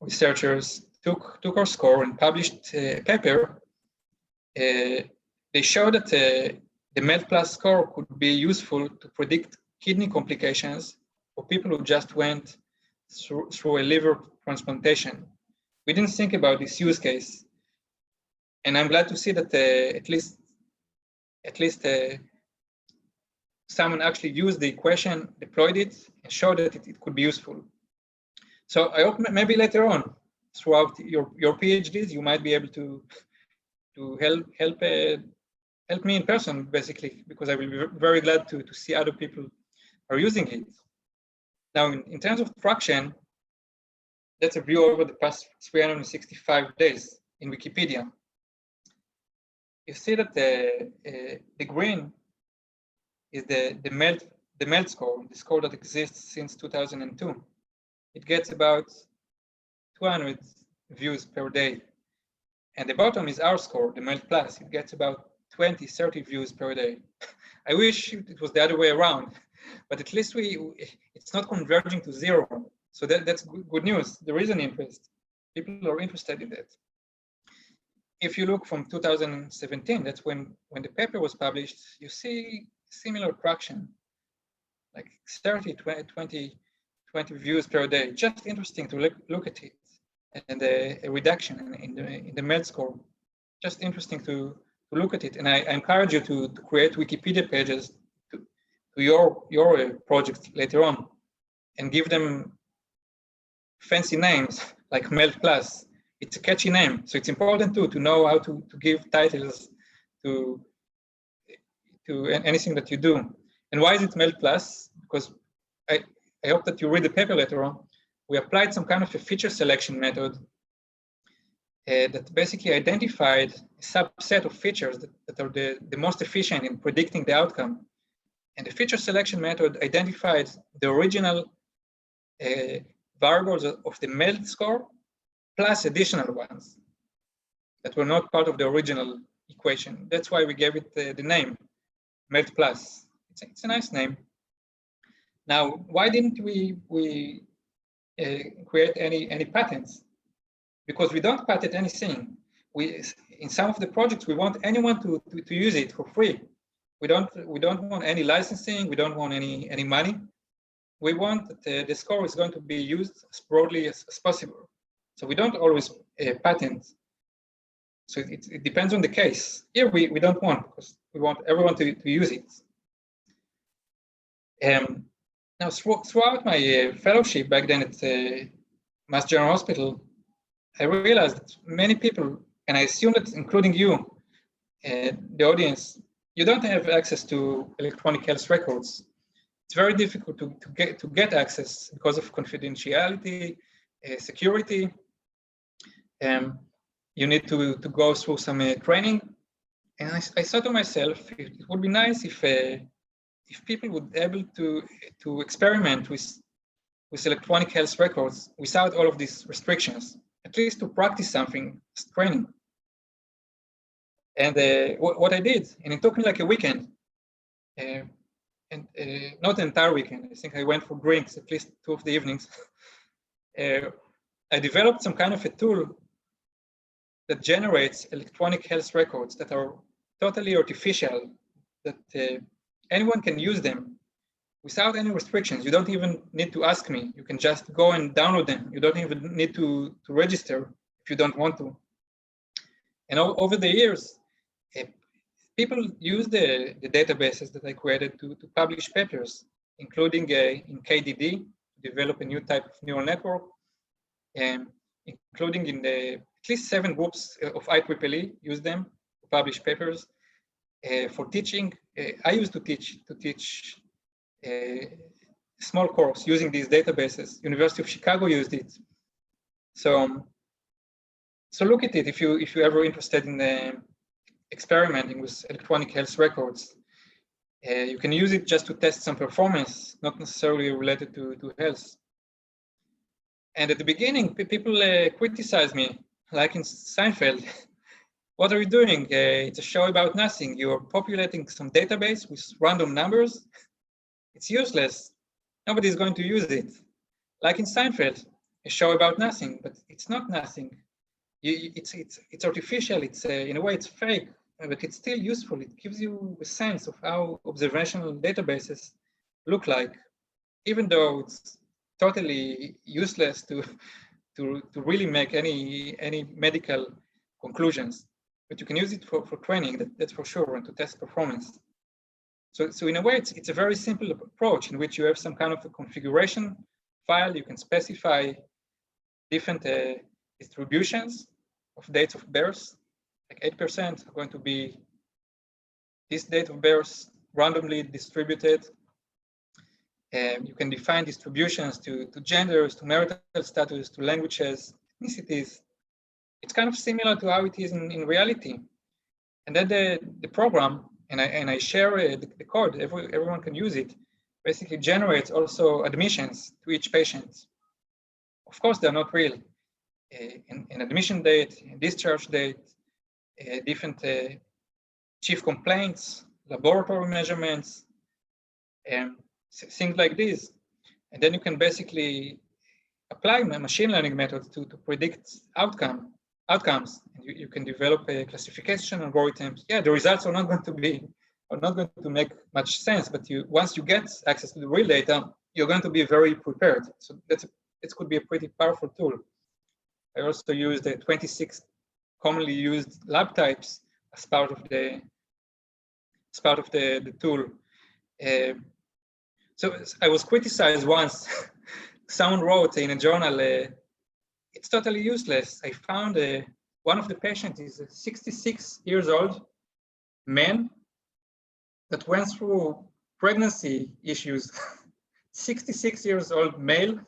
researchers took our score and published a paper. They showed that the MELT+ score could be useful to predict kidney complications for people who just went through a liver transplantation. We didn't think about this use case, and I'm glad to see that at least someone actually used the equation, deployed it, and showed that it could be useful. So I hope maybe later on, throughout your PhDs, you might be able to help me in person, basically, because I will be very glad to see other people are using it. Now, in terms of traction, that's a view over the past 365 days in Wikipedia. You see that the green is the MELT score, the score that exists since 2002. It gets about 200 views per day. And the bottom is our score, the MELT+. It gets about 20, 30 views per day. I wish it was the other way around, but at least it's not converging to zero. So that's good news. There is an interest. People are interested in that. If you look from 2017, that's when the paper was published, you see similar traction, like 30, 20 views per day. Just interesting to look at it. And a reduction in the MELT score. Just interesting to look at it. And I encourage you to create Wikipedia pages to your project later on and give them fancy names like MELT+. It's a catchy name. So it's important to know how to give titles to anything that you do. And why is it MELT+? Because I hope that you read the paper later on. We applied some kind of a feature selection method that basically identified a subset of features that are the most efficient in predicting the outcome. And the feature selection method identified the original variables of the MELT score plus additional ones that were not part of the original equation. That's why we gave it the name MELT+. It's a nice name. Now, why didn't we create any patents? Because we don't patent anything. In some of the projects, we want anyone to use it for free. We don't want any licensing. We don't want any money. We want that the score is going to be used as broadly as possible. So we don't always patent. So it depends on the case. Here we don't want, because we want everyone to use it. Now, throughout my fellowship back then at Mass General Hospital, I realized that many people, and I assume that including you, the audience, you don't have access to electronic health records. It's very difficult to get access because of confidentiality, security. You need to go through some training. And I thought to myself, it would be nice if people would be able to experiment with electronic health records without all of these restrictions, at least to practice something as training. And what I did, and it took me like a weekend, and not an entire weekend. I think I went for drinks at least 2 of the evenings. I developed some kind of a tool that generates electronic health records that are totally artificial, that anyone can use them without any restrictions. You don't even need to ask me. You can just go and download them. You don't even need to register if you don't want to. And over the years, people use the databases that I created to publish papers, including in KDD, to develop a new type of neural network, including in at least 7 groups of IEEE use them to publish papers. For teaching, I used to teach a small course using these databases. University of Chicago used it. So look at it if you're ever interested in experimenting with electronic health records. You can use it just to test some performance, not necessarily related to health. And at the beginning, people criticized me, like in Seinfeld. What are you doing? It's a show about nothing. You're populating some database with random numbers. It's useless. Nobody's going to use it. Like in Seinfeld, a show about nothing, but it's not nothing. It's artificial. It's in a way it's fake, but it's still useful. It gives you a sense of how observational databases look like, even though it's totally useless to really make any medical conclusions. But you can use it for training, that's for sure, and to test performance. So in a way, it's a very simple approach in which you have some kind of a configuration file. You can specify different distributions of dates of birth, like 8% are going to be this date of birth randomly distributed. You can define distributions to genders, to marital status, to languages, ethnicities. It's kind of similar to how it is in reality. And then the program, and I share the code, everyone can use it, basically generates also admissions to each patient. Of course, they're not real. An admission date, a discharge date, different chief complaints, laboratory measurements, things like this. And then you can basically apply machine learning methods to predict outcomes. And you can develop a classification algorithms. Yeah, the results are not going to make much sense, but once you get access to the real data, you're going to be very prepared. So this could be a pretty powerful tool. I also use the 26 commonly used lab types as part of the tool. So I was criticized once. Someone wrote in a journal, it's totally useless. I found one of the patients is a 66 years old man that went through pregnancy issues. 66 years old male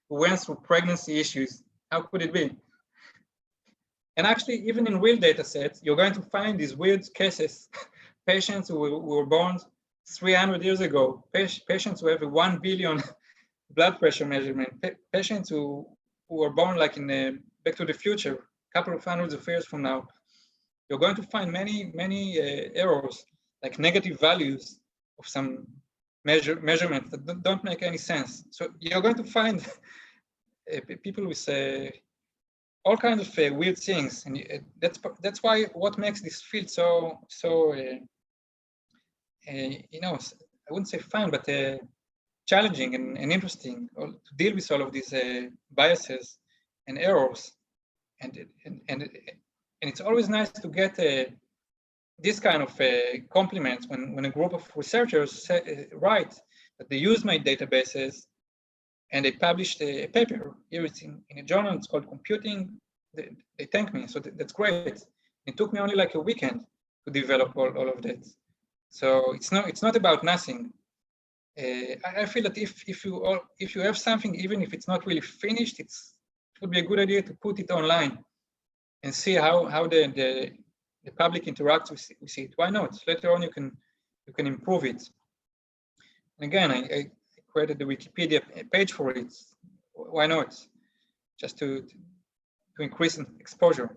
who went through pregnancy issues. How could it be? And actually, even in real data sets, you're going to find these weird cases. Patients who were born 300 years ago, patients who have a 1 billion blood pressure measurement, patients who were born like in Back to the Future, a couple of hundreds of years from now. You're going to find many errors, like negative values of some measurements that don't make any sense. So you're going to find people with all kinds of weird things, and that's why what makes this field so I wouldn't say fun, but challenging and interesting to deal with all of these biases and errors, and it's always nice to get this kind of compliments when a group of researchers write that they use my databases and they published a paper. Here it's in a journal, it's called Computing. They thank me, so that's great. It took me only like a weekend to develop all of that. So it's not about nothing. I feel that if you have something, even if it's not really finished, it would be a good idea to put it online and see how the public interacts with it. Why not? Later on, you can improve it. And again, I created the Wikipedia page for it. Why not? Just to increase exposure.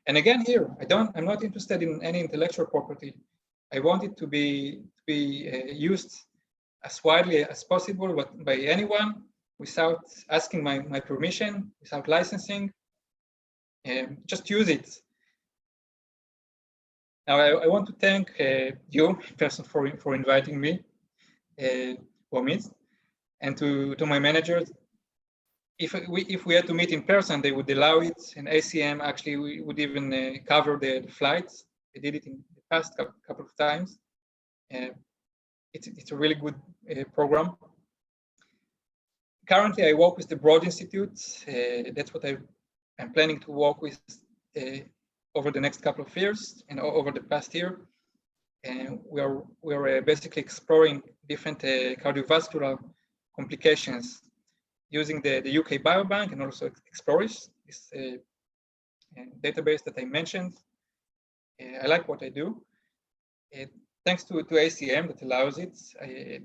And again, here I'm not interested in any intellectual property. I want it to be used as widely as possible, but by anyone, without asking my permission, without licensing. Just use it. Now, I want to thank you, person, for inviting me, Omid, and to my managers. If we had to meet in person, they would allow it, and ACM actually we would even cover the flights. They did it in the past couple of times. It's a really good program. Currently, I work with the Broad Institute. That's what I'm planning to work with over the next couple of years and over the past year. And we are basically exploring different cardiovascular complications using the UK Biobank and also Exploris, this database that I mentioned. I like what I do. Thanks to ACM that allows it,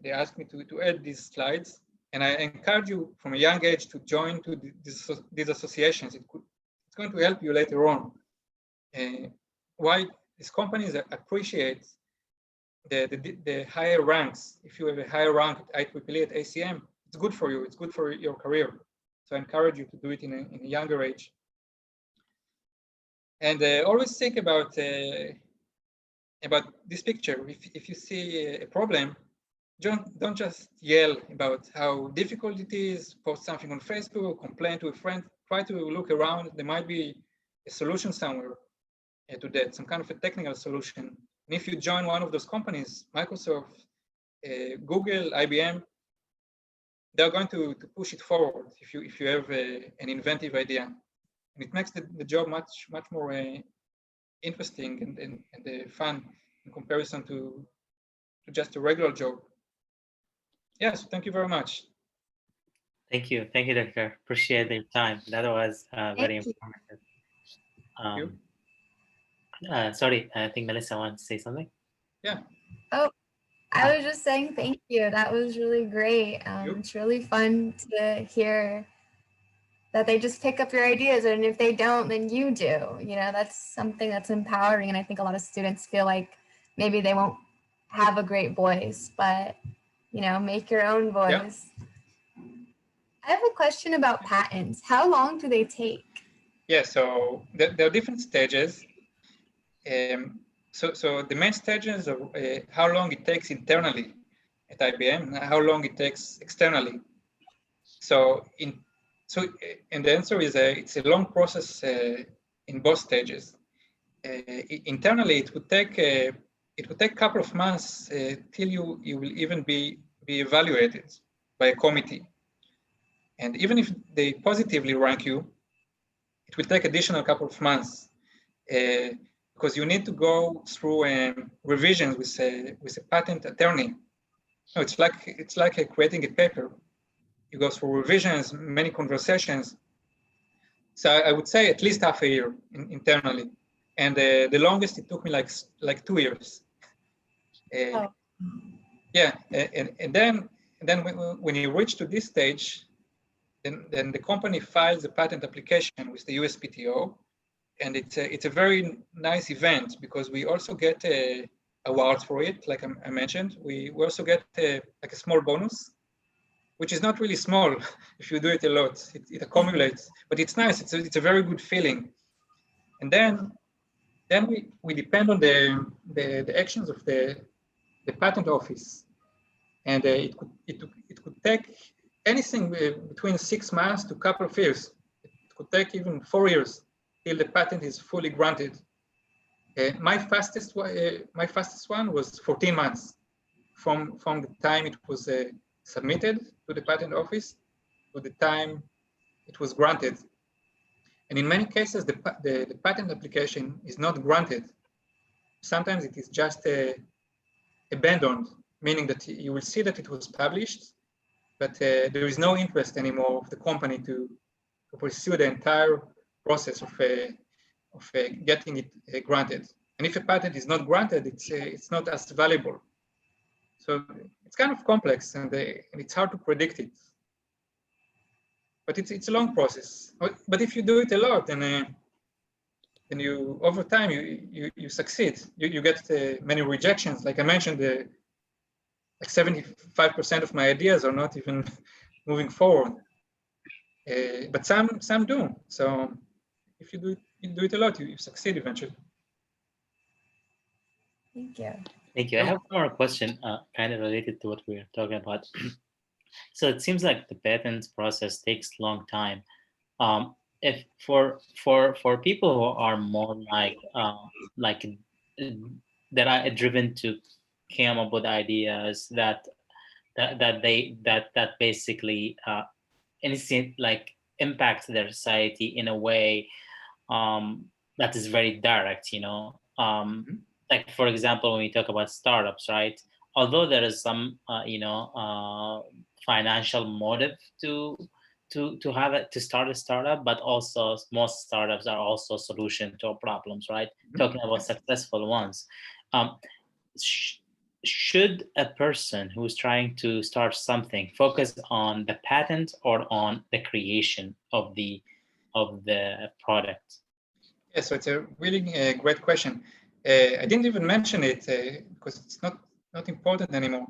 they asked me to add these slides, and I encourage you from a young age to join to these associations. It's going to help you later on. Why these companies appreciate the higher ranks. If you have a higher rank at IEEE at ACM, it's good for you. It's good for your career. So I encourage you to do it in a younger age. And always think about this picture. If you see a problem, don't just yell about how difficult it is, post something on Facebook, complain to a friend, try to look around. There might be a solution somewhere to that, some kind of a technical solution. And if you join one of those companies, Microsoft, Google, IBM, they're going to push it forward if you have an inventive idea. And it makes the job much more interesting and fun in comparison to just a regular job. Yes, thank you very much. Thank you, Doctor. Appreciate your time. That was very informative. Sorry, I think Melissa wants to say something. Yeah. Oh, I was just saying thank you. That was really great. It's really fun to hear that they just pick up your ideas, and if they don't, then you do. You know, that's something that's empowering, and I think a lot of students feel like maybe they won't have a great voice, but you know, make your own voice. Yeah. I have a question about patents. How long do they take? Yeah, so there are different stages. So the main stages are how long it takes internally at IBM, and how long it takes externally. So and the answer is it's a long process in both stages. Internally, it would take a couple of months till you will even be evaluated by a committee. And even if they positively rank you, it will take additional couple of months because you need to go through revisions with a patent attorney. No, it's like creating a paper. You go through revisions, many conversations. So I would say at least half a year internally, and the longest it took me like 2 years. Yeah, and then when you reach to this stage, then the company files a patent application with the USPTO, and it's a very nice event because we also get awards for it. Like I mentioned, we also get like a small bonus, which is not really small if you do it a lot. It accumulates, but it's nice. It's a very good feeling. And then we depend on the actions of the patent office, and it could take anything between 6 months to a couple of years. It could take even 4 years till the patent is fully granted. My fastest one was 14 months from the time it was submitted to the patent office to the time it was granted. And in many cases, the patent application is not granted. Sometimes it is just abandoned, meaning that you will see that it was published, but there is no interest anymore of the company to pursue the entire process of getting it granted. And if a patent is not granted, it's not as valuable. So it's kind of complex, and it's hard to predict it. But it's a long process. But if you do it a lot, then you over time you succeed. You get many rejections. Like I mentioned, like 75% of my ideas are not even moving forward. But some do. So if you do it a lot, you succeed eventually. Thank you. Thank you. I have one more question, kind of related to what we were talking about. So it seems like the patent process takes a long time. If for people who are more like that are driven to come up with ideas that basically anything like impacts their society in a way that is very direct, like for example, when we talk about startups, right? Although there is some financial motive to have it, to start a startup, but also most startups are also a solution to problems, right? Talking about successful ones. Should a person who's trying to start something focus on the patent or on the creation of the product? Yeah, so it's a really great question. I didn't even mention it because it's not important anymore.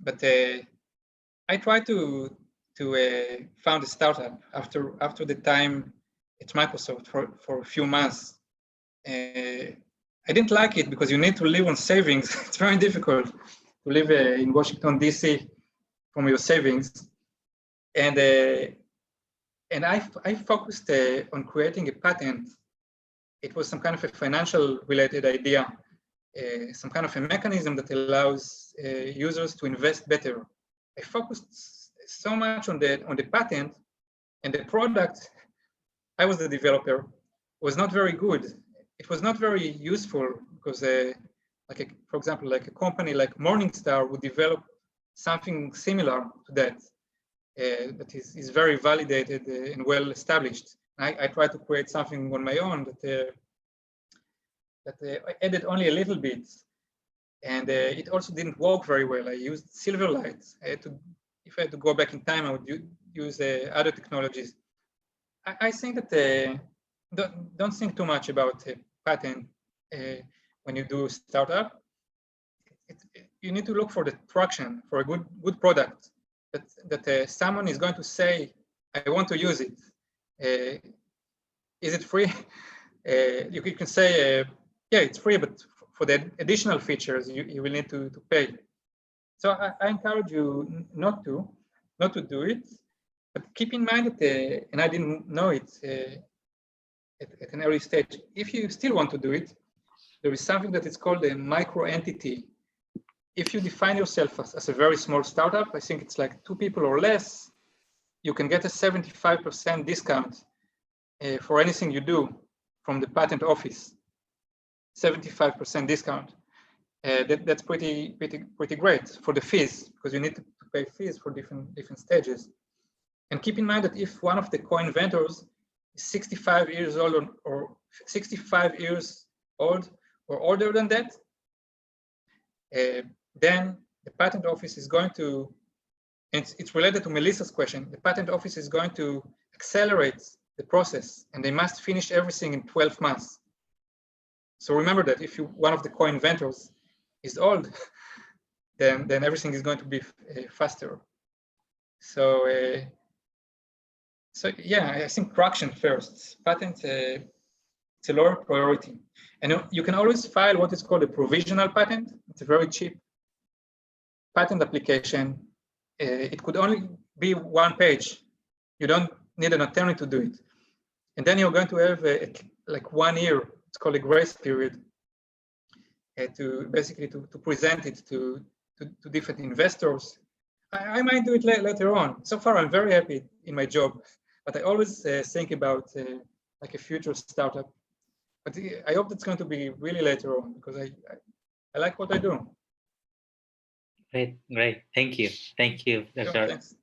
But I tried to found a startup after the time at Microsoft for a few months. I didn't like it because you need to live on savings. It's very difficult to live in Washington D.C. from your savings, and I focused on creating a patent. It was some kind of a financial related idea, some kind of a mechanism that allows users to invest better. I focused so much on the patent, and the product, I was the developer, was not very good. It was not very useful because, for example, like a company like Morningstar would develop something similar to that, that is very validated and well established. I tried to create something on my own that added only a little bit, and it also didn't work very well. I used Silverlight. If I had to go back in time, I would use other technologies. I think that don't think too much about patent when you do startup. You need to look for the traction, for a good product that someone is going to say, I want to use it. Is it free? You can say, yeah, it's free, but for the additional features, you will need to pay. So I encourage you not to do it, but keep in mind that, and I didn't know it at an early stage, if you still want to do it, there is something that is called a micro entity. If you define yourself as a very small startup, I think it's like 2 people or less, you can get a 75% discount for anything you do from the patent office. 75% discount. That's pretty great for the fees, because you need to pay fees for different stages. And keep in mind that if one of the co-inventors is 65 years old or 65 years old or older than that, then the patent office is going to, and it's related to Melissa's question, the patent office is going to accelerate the process, and they must finish everything in 12 months. So remember that if one of the co-inventors is old, then everything is going to be faster. So yeah, I think traction first. Patent, it's a lower priority. And you can always file what is called a provisional patent. It's a very cheap patent application. It could only be 1 page. You don't need an attorney to do it. And then you're going to have like 1 year, it's called a grace period, to basically to present it to different investors. I might do it later on. So far, I'm very happy in my job, but I always think about like a future startup. But I hope that's going to be really later on, because I like what I do. Great. Thank you, Dr. Sure, thanks.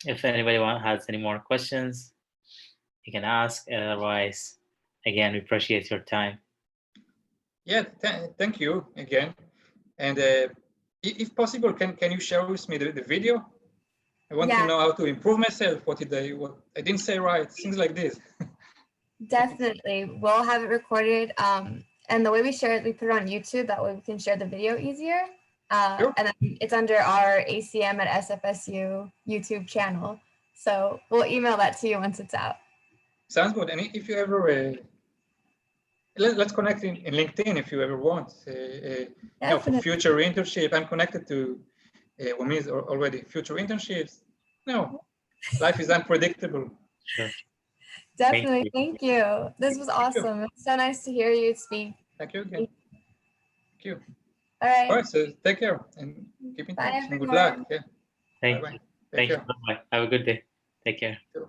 If anybody has any more questions, you can ask. Otherwise, again, we appreciate your time. Yeah, thank you again. And if possible, can you share with me the video? I want to know how to improve myself. What I didn't say right, things like this. Definitely, we'll have it recorded. And the way we share it, we put it on YouTube. That way we can share the video easier. Sure. And then it's under our ACM at SFSU YouTube channel. So we'll email that to you once it's out. Sounds good. And if you ever, let's connect in LinkedIn if you ever want. For future internship, I'm connected to Wami's already. Future internships. No, life is unpredictable. Sure. Definitely. Thank you. This was awesome. It's so nice to hear you speak. Thank you again. Thank you. All right. All right. So take care and keep in touch. And good luck. Yeah. Thank you. Thank you. Bye-bye. Have a good day. Take care. Too.